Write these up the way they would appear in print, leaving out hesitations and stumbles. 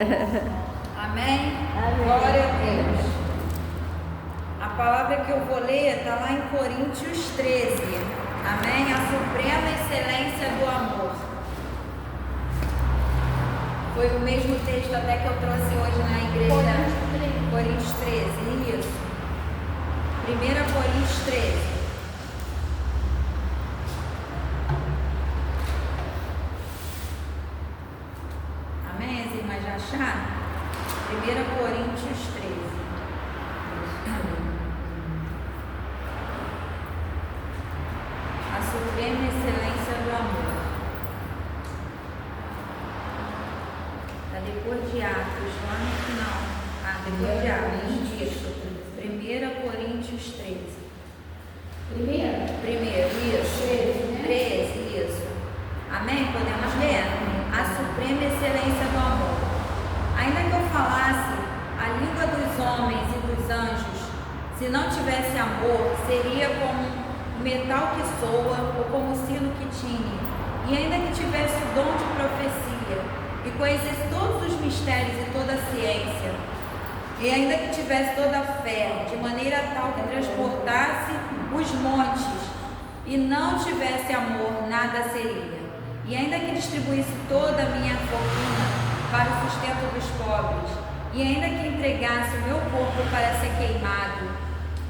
Amém? Amém? Glória a Deus. A palavra que eu vou ler está lá em Coríntios 13. Amém? A suprema excelência do amor. Foi o mesmo texto até que eu trouxe hoje na igreja. Coríntios 13, isso. 1 Coríntios 13. Amém? As irmãs já acharam? 1 Coríntios 13. A suprema excelência do amor. Está depois de Atos, lá no final. Depois de Atos, isso. 1 Coríntios 13. Primeiro, isso. 13, isso. Amém? Podemos ler? A suprema excelência do amor. Ainda que eu falasse a língua dos homens e dos anjos, se não tivesse amor, seria como o metal que soa ou como o sino que tine. E ainda que tivesse o dom de profecia e conhecesse todos os mistérios e toda a ciência, e ainda que tivesse toda a fé, de maneira tal que transportasse os montes, e não tivesse amor, nada seria. E ainda que distribuísse toda a minha fortuna para o sustento dos pobres, e ainda que entregasse o meu corpo para ser queimado,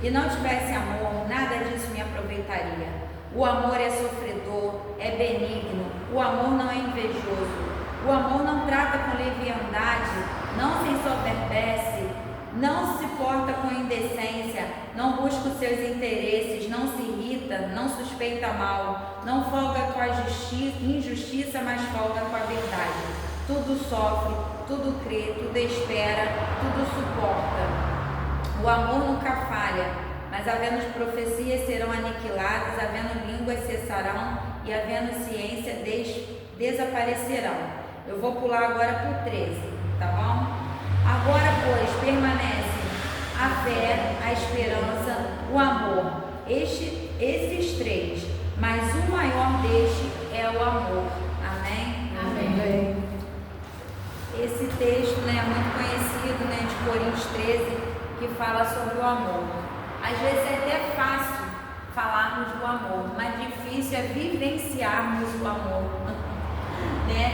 e não tivesse amor, nada disso me aproveitaria. O amor é sofredor, é benigno, o amor não é invejoso, o amor não trata com leviandade, não se ensoberbece, não se porta com indecência, não busca os seus interesses, não se irrita, não suspeita mal, não folga com a injustiça, mas folga com a verdade. Tudo sofre, tudo crê, tudo espera, tudo suporta. O amor nunca falha, mas havendo profecias serão aniquiladas, havendo línguas cessarão e havendo ciência desaparecerão. Eu vou pular agora para o 13, tá bom? Agora, pois, permanecem a fé, a esperança, o amor. Esses três, mas o maior deste é o amor. Amém? Amém. Esse texto é muito conhecido, de Coríntios 13, que fala sobre o amor. Às vezes é até fácil falarmos do amor, mas difícil é vivenciarmos o amor.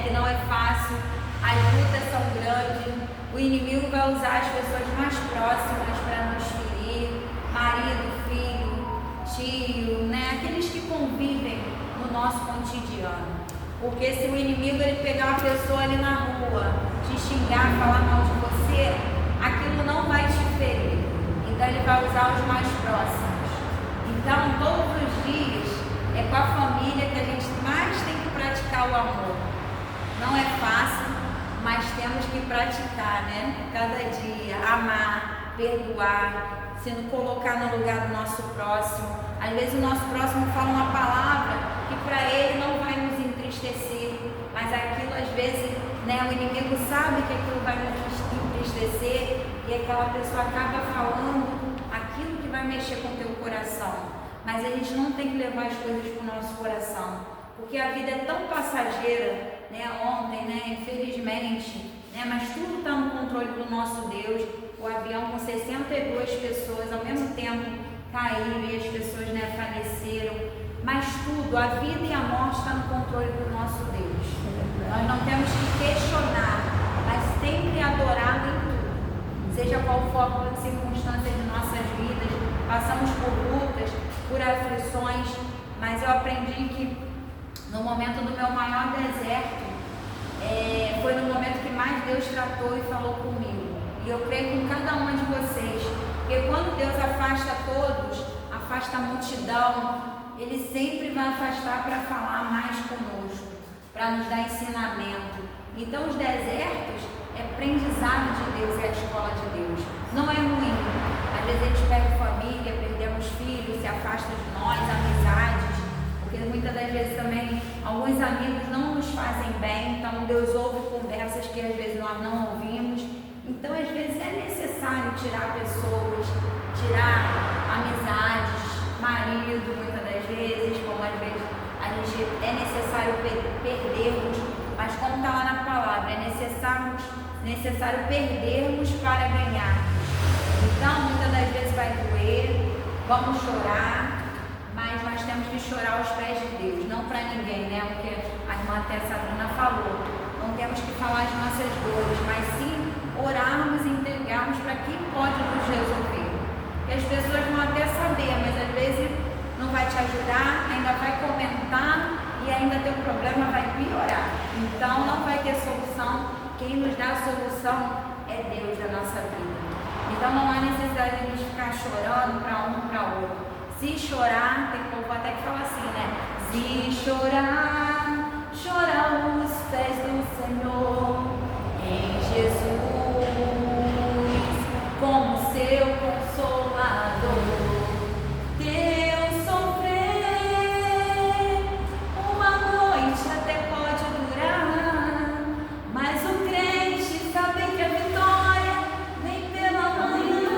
Que não é fácil, as lutas são grandes, o inimigo vai usar as pessoas mais próximas para nos ferir, marido, filho, tio, aqueles que convivem no nosso cotidiano. Porque se o inimigo ele pegar uma pessoa ali na rua, te xingar, falar mal de você, aquilo não vai te ferir. Então ele vai usar os mais próximos. Então todos os dias é com a família que a gente mais tem que praticar o amor. Não é fácil, mas temos que praticar, cada dia, amar, perdoar, se não colocar no lugar do nosso próximo. Às vezes o nosso próximo fala uma palavra que para ele não vai nos entristecer, mas aquilo às vezes, o inimigo sabe que aquilo vai nos entristecer e aquela pessoa acaba falando aquilo que vai mexer com o teu coração. Mas a gente não tem que levar as coisas para o nosso coração, porque a vida é tão passageira, ontem, infelizmente, mas tudo está no controle do nosso Deus. O avião com 62 pessoas ao mesmo tempo caiu e as pessoas faleceram, mas tudo, a vida e a morte está no controle do nosso Deus. Nós não temos que questionar, mas sempre adorá-lo em tudo, seja qual for a circunstância de nossas vidas. Passamos por lutas, por aflições, mas eu aprendi que no momento do meu maior deserto, foi no momento que mais Deus tratou e falou comigo. E eu creio com cada uma de vocês, porque quando Deus afasta todos, afasta a multidão, Ele sempre vai afastar para falar mais conosco, para nos dar ensinamento. Então os desertos é aprendizado de Deus, é a escola de Deus. Não é ruim. Às vezes a gente perde família, perdemos filhos, se afasta de nós, amizades. Porque muitas das vezes também alguns amigos não nos fazem bem, então Deus ouve conversas que às vezes nós não ouvimos. Então às vezes é necessário tirar pessoas, tirar amizades, marido muitas das vezes, como às vezes é necessário perdermos, mas como está lá na palavra, é necessário necessário perdermos para ganharmos. Então, muitas das vezes vai doer, vamos chorar, mas nós temos que chorar aos pés de Deus, não para ninguém, né? O que a irmã Sabrina falou. Não temos que falar as nossas dores, mas sim orarmos e entregarmos para quem pode nos resolver. E as pessoas vão até saber, mas às vezes não vai te ajudar, ainda vai comentar e ainda teu problema vai piorar. Então não vai ter solução. Quem nos dá a solução é Deus da nossa vida. Então não há necessidade de a gente ficar chorando para um para outro. Se chorar, tem povo até que fala assim, né? Se chorar, chora aos pés do Senhor, em Jesus, como seu consolador. Deus sofrer, uma noite até pode durar, mas o crente sabe que a vitória vem pela manhã.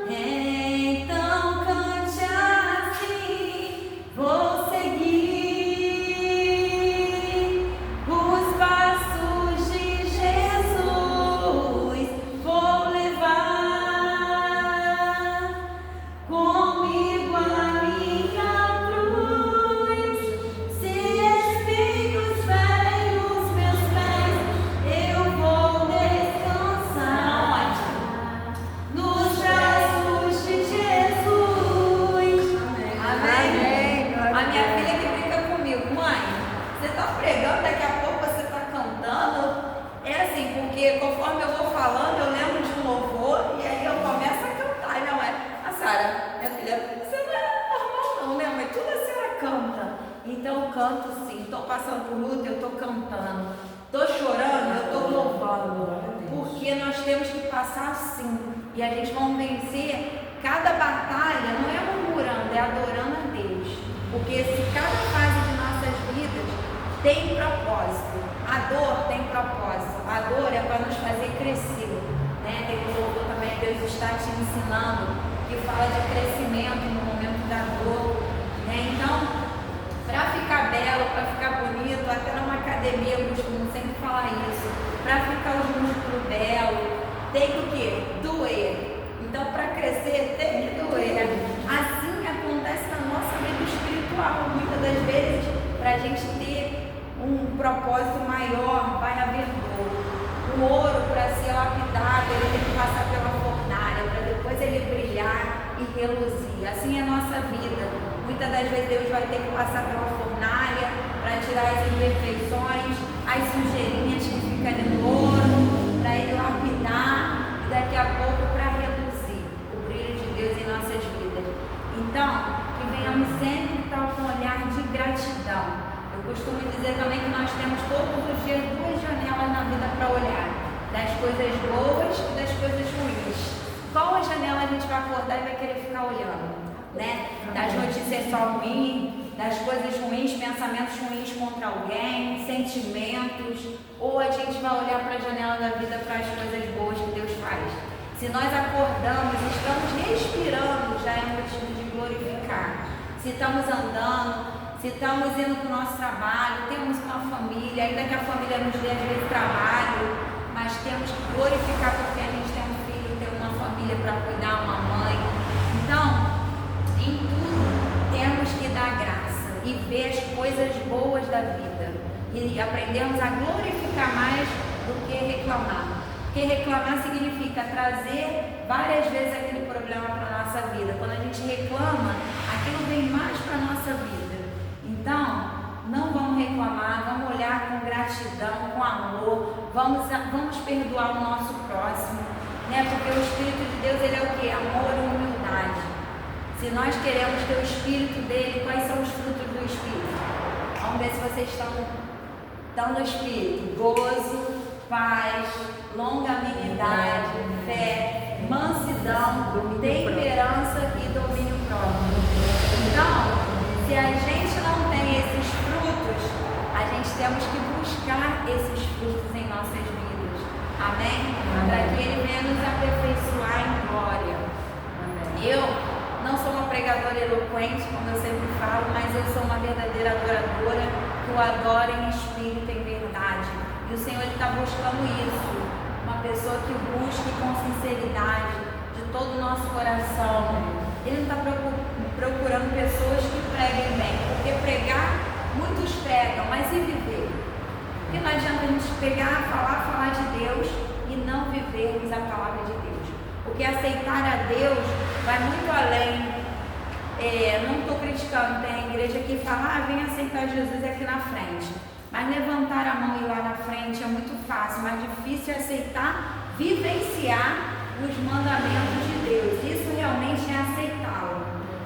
Então cante assim, vou seguir os passos de Jesus, vou levar comigo a minha cruz. Se espinhos ferem os meus pés, eu vou descansar nos braços de Jesus. Amém? A minha filha que brinca comigo, mãe, você está pregando, daqui a pouco você está cantando. É assim, porque conforme eu vou falando, eu lembro de um louvor e aí eu começo a cantar. E minha mãe, a Sara, minha filha, você não é normal não, minha mãe, tudo a senhora canta. Então eu canto sim, estou passando por luta, eu estou cantando. Estou chorando, eu estou louvando. Porque nós temos que passar sim. E a gente vai vencer cada batalha, não é murmurando, é adorando a Deus. Porque se cada fase de nossas vidas tem propósito, a dor tem propósito, a dor é para nos fazer crescer, né? Tem um louvor também, Deus está te ensinando, que fala de crescimento no momento da dor, né? Então, para ficar belo, para ficar bonito, até numa academia eu costumo sempre falar isso, para ficar os músculos belos, tem que o quê? Doer. Então, para crescer, tem que doer. Assim acontece na nossa vida espiritual. Muitas das vezes, para a gente ter um propósito maior, vai haver dor. O ouro, para ser lapidado, ele tem que passar pela fornalha, para depois ele brilhar e reluzir. Assim é a nossa vida. Muitas das vezes Deus vai ter que passar pela fornalha para tirar as imperfeições, as sujeirinhas que ficam ali no ouro, para ele lapidar e daqui a pouco para reduzir o brilho de Deus em nossas vidas. Então, que venhamos sempre estar com um olhar de gratidão. Eu costumo dizer também que nós temos todos os dias duas janelas na vida para olhar, das coisas boas e das coisas ruins. Qual a janela a gente vai acordar e vai querer ficar olhando? Né? Das notícias só ruins, das coisas ruins, pensamentos ruins contra alguém, sentimentos, ou a gente vai olhar para a janela da vida para as coisas boas que Deus faz. Se nós acordamos, estamos respirando, já é motivo de glorificar. Se estamos andando, se estamos indo para o nosso trabalho, temos uma família, ainda que a família nos dê às vezes trabalho, mas temos que glorificar porque a gente tem um filho, tem uma família para cuidar, uma mãe. Então, em tudo temos que dar graça e ver as coisas boas da vida e aprendemos a glorificar mais do que reclamar. Porque reclamar significa trazer várias vezes aquele problema para a nossa vida. Quando a gente reclama, aquilo vem mais para a nossa vida. Então, não vamos reclamar, vamos olhar com gratidão, com amor, vamos perdoar o nosso próximo, né? Porque o Espírito de Deus, ele é o quê? Amor e humildade. Se nós queremos ter o Espírito dele, quais são os frutos do Espírito? Vamos ver se vocês estão no Espírito. Gozo, paz, longanimidade, fé, mansidão, temperança e domínio próprio. Então, se a gente não tem esses frutos, a gente temos que buscar esses frutos em nossas vidas. Amém? Para que ele venha nos aperfeiçoar em glória. Amém. Eu não sou uma pregadora eloquente, como eu sempre falo, mas eu sou uma verdadeira adoradora que o adora em espírito e em verdade. E o Senhor está buscando isso. uma pessoa que busque com sinceridade, de todo o nosso coração. Ele não está procurando pessoas que preguem bem, porque pregar, muitos pregam, mas e viver? Porque não adianta a gente pegar, falar de Deus e não vivermos a palavra de Deus. Porque aceitar a Deus vai muito além. Não estou criticando, tem igreja que fala, vem aceitar Jesus aqui na frente. Mas levantar a mão e ir lá na frente é muito fácil, mas difícil é aceitar, vivenciar os mandamentos de Deus. Isso realmente é aceitá-lo.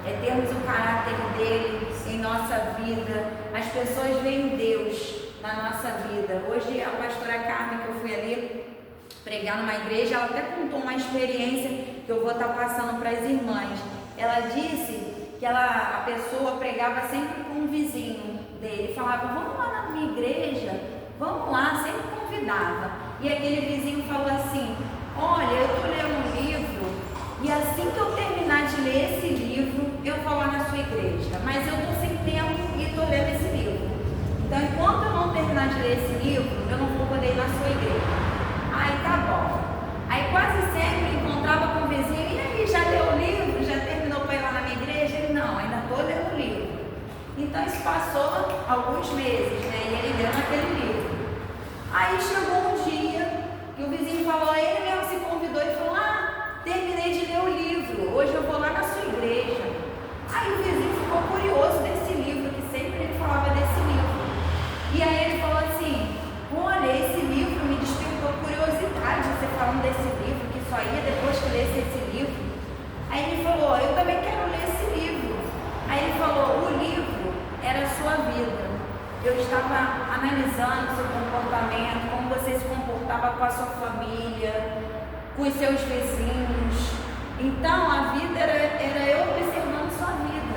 É termos o caráter dele em nossa vida. As pessoas veem Deus na nossa vida. Hoje a pastora Carmen, que eu fui ali pregar numa igreja, ela até contou uma experiência que eu vou estar passando para as irmãs. Ela disse que a pessoa pregava sempre com um vizinho dele, falava, vamos lá na minha igreja, vamos lá, sempre convidava. E aquele vizinho falou assim, olha, eu estou lendo um livro e assim que eu terminar de ler esse livro, eu vou lá na sua igreja, mas eu estou sem tempo e estou lendo esse livro. Então, enquanto eu não terminar de ler esse livro, eu não vou poder ir na sua igreja. Aí tá bom. Aí quase sempre encontrava com o vizinho, e aí, já leu o livro? Já terminou para ir lá na minha igreja? Ele, não, ainda estou lendo o livro. Então isso passou alguns meses, né? E ele leu naquele livro. Aí chegou um dia que o vizinho falou, ele mesmo se convidou e falou, terminei de ler o livro, hoje eu vou lá na sua igreja. Aí o vizinho ficou curioso desse livro, que sempre ele falava desse livro. E aí ele falou assim, olha, esse livro me despertou curiosidade, você falando desse livro, que só ia depois que lesse esse livro. Aí ele falou, eu também quero ler esse livro. Aí ele falou, o livro era a sua vida. Eu estava analisando o seu comportamento, como você se comportava com a sua família, com os seus vizinhos. Então a vida era eu observando sua vida.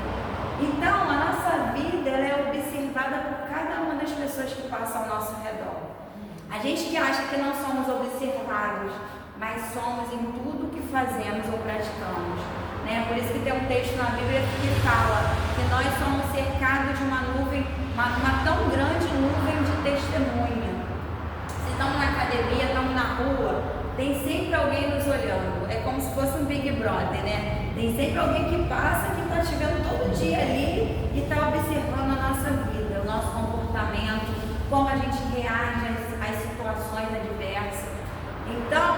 Então a nossa vida ela é observada por cada uma das pessoas que passam ao nosso redor. A gente que acha que não somos observados, mas somos em tudo que fazemos ou praticamos. Por isso que tem um texto na Bíblia que fala que nós somos cercados de uma nuvem, uma tão grande nuvem de testemunha. Se estamos na academia, estamos na rua, tem sempre alguém nos olhando. É como se fosse um Big Brother, né? Tem sempre alguém que passa, que está te vendo todo dia ali e está observando a nossa vida, o nosso comportamento, como a gente reage às situações adversas. Então,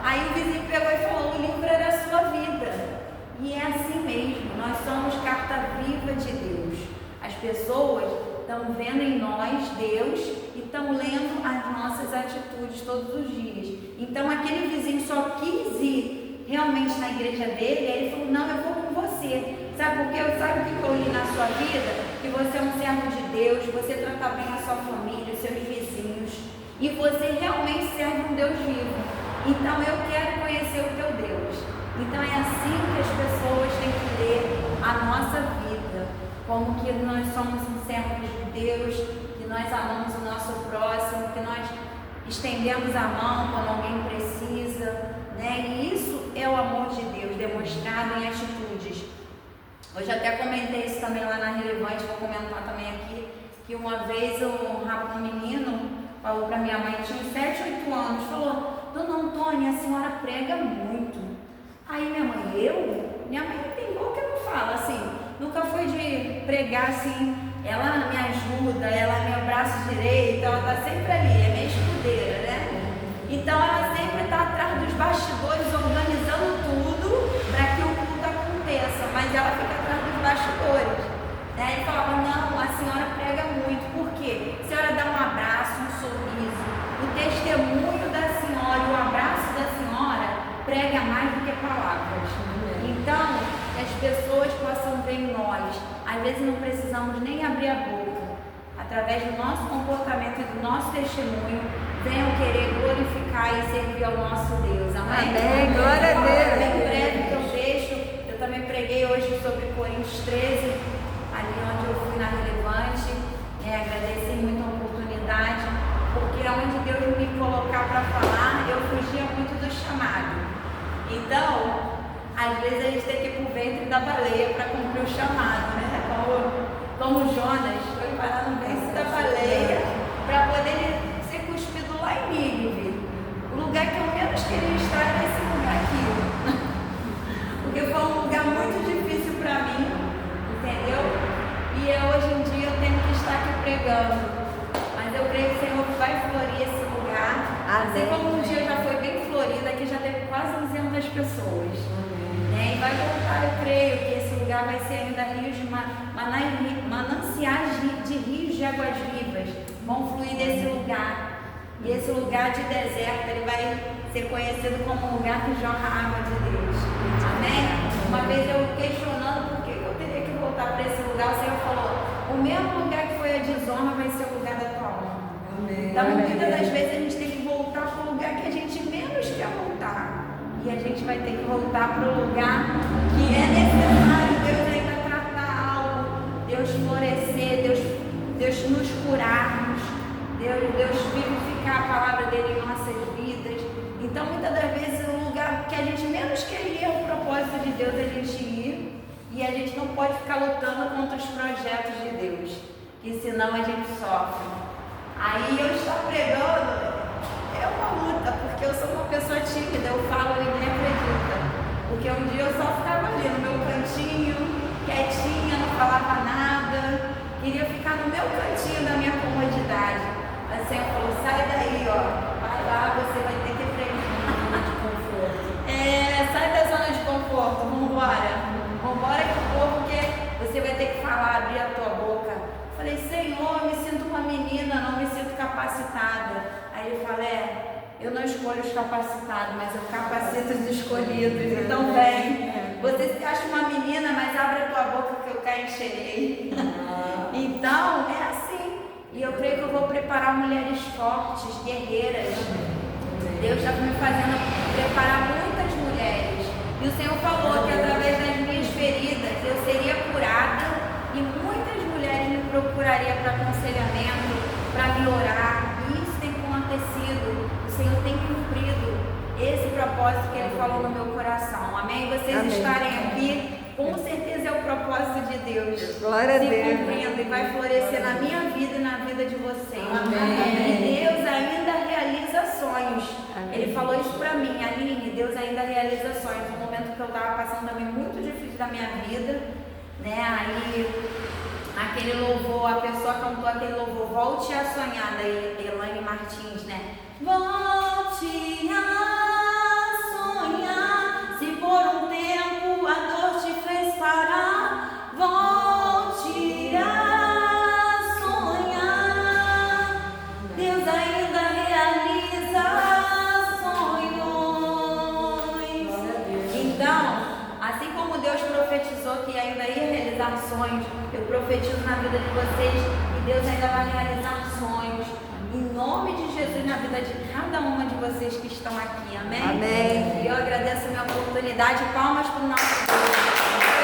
aí o vizinho pegou e falou, o livro era a sua vida. E é assim mesmo, nós somos carta viva de Deus. As pessoas estão vendo em nós Deus e estão lendo as nossas atitudes todos os dias. Então aquele vizinho só quis ir realmente na igreja dele, aí ele falou, não, eu vou com você. Sabe por quê? Sabe o que eu li na sua vida? Que você é um servo de Deus, você trata bem a sua família, os seus vizinhos, e você realmente serve um Deus vivo. Então eu quero conhecer o teu Deus. Então é assim que as pessoas têm que ler a nossa vida, como que nós somos servos de Deus, que nós amamos o nosso próximo, que nós estendemos a mão quando alguém precisa, né? E isso é o amor de Deus demonstrado em atitudes. Hoje até comentei isso também lá na Relevante, vou comentar também aqui, que uma vez um menino falou para minha mãe, tinha 7, 8 anos, falou, Dona Antônia, a senhora prega muito. Aí minha mãe, minha mãe tem boca que não fala, assim, nunca foi de pregar assim, ela me ajuda, ela é meu braço direito, ela está sempre ali, é minha escudeira, né? Então ela sempre está atrás dos bastidores, organizando tudo para que o culto aconteça, mas ela fica atrás dos bastidores. Né? Ele falava, não, a senhora prega muito, por quê? A senhora dá um abraço, um sorriso, o testemunho da senhora, o abraço da senhora prega mais do que palavras. Então, que as pessoas possam ver em nós, às vezes não precisamos nem abrir a boca, através do nosso comportamento e do nosso testemunho, venham querer glorificar e servir ao nosso Deus. Amém? Amém. Glória a Deus. Bem breve que eu deixo, eu também preguei hoje sobre Coríntios 13, ali onde eu fui na Relevante, agradeci muito a oportunidade, porque onde Deus me colocar para falar, eu fugia muito do chamado. Então, às vezes a gente tem que ir para o ventre da baleia para cumprir o chamado, né? Como Jonas foi parar no ventre da baleia para poder ser cuspido lá em Nínive, o lugar que eu queria estar nesse lugar aqui. Porque foi um lugar muito difícil para mim, entendeu? E hoje em dia eu tenho que estar aqui pregando. Mas eu creio que o Senhor vai florir esse lugar. Assim como um dia já foi bem florido, aqui já teve quase 200 pessoas. Né? E vai voltar, eu creio que esse lugar vai ser ainda rios de mananciais de rios de águas vivas. Vão fluir desse lugar. E esse lugar de deserto, ele vai ser conhecido como um lugar que jorra a água de Deus. Amém? Uma vez eu questionando por que eu teria que voltar para esse lugar, o Senhor falou, o mesmo lugar que foi a desonra vai ser o lugar da tua honra. Então, muitas das vezes a gente tem que voltar para o lugar que a gente menos quer voltar. E a gente vai ter que voltar para o lugar que é necessário Deus ainda tratar algo, Deus florescer, Deus nos curarmos, Deus vivificar a palavra dele em nossas vidas. Então, muitas das vezes, o lugar que a gente menos queria é o propósito de Deus a gente ir, e a gente não pode ficar lutando contra os projetos de Deus, que senão a gente sofre. Aí eu estou pregando, é uma luta, porque eu sou uma pessoa tímida, eu falo e ninguém acredita. Porque um dia eu só ficava ali no meu cantinho, quietinha, não falava nada, queria ficar no meu cantinho da minha comodidade. Mas o Senhor falou, sai daí, ó, vai lá, você vai ter que pregar. Sai da zona de conforto, vambora que o povo quer, você vai ter que falar, abrir a tua boca. Falei, Senhor, eu me sinto uma menina, não me sinto capacitada. Aí ele fala, eu não escolho os capacitados, mas eu capacito os escolhidos. Então vem, você se acha uma menina, mas abre a tua boca que eu cá encherei. Então, é assim. E eu creio que eu vou preparar mulheres fortes, guerreiras. Deus está me fazendo preparar muitas mulheres. E o Senhor falou que através das minhas feridas eu seria curada e muitas mulheres me procurariam para aconselhamento, para me orar. E isso tem acontecido. O Senhor tem cumprido esse propósito que Ele falou no meu coração. Amém? Vocês estarem aqui, com certeza é o propósito de Deus. Glória a Deus. Se cumprindo e vai florescer na minha vida e na vida de vocês. Amém. E Deus ainda realiza sonhos. Amém. Ele falou isso pra mim, Aline, Deus ainda realiza sonhos. No momento que eu estava passando também muito difícil da minha vida, né? Aí aquele louvor, a pessoa cantou aquele louvor, Volte a Sonhar, da Elaine Martins, né? Volte a sonhar, se por um tempo a dor te fez parar, volte a sonhar, Deus ainda realiza sonhos. Então, assim como Deus profetizou que ainda ia realizar sonhos, eu profetizo na vida de vocês e Deus ainda vai realizar sonhos. Em nome de Jesus, na vida de cada uma de vocês que estão aqui. Amém? Amém. E eu agradeço a minha oportunidade. Palmas para o nosso Deus.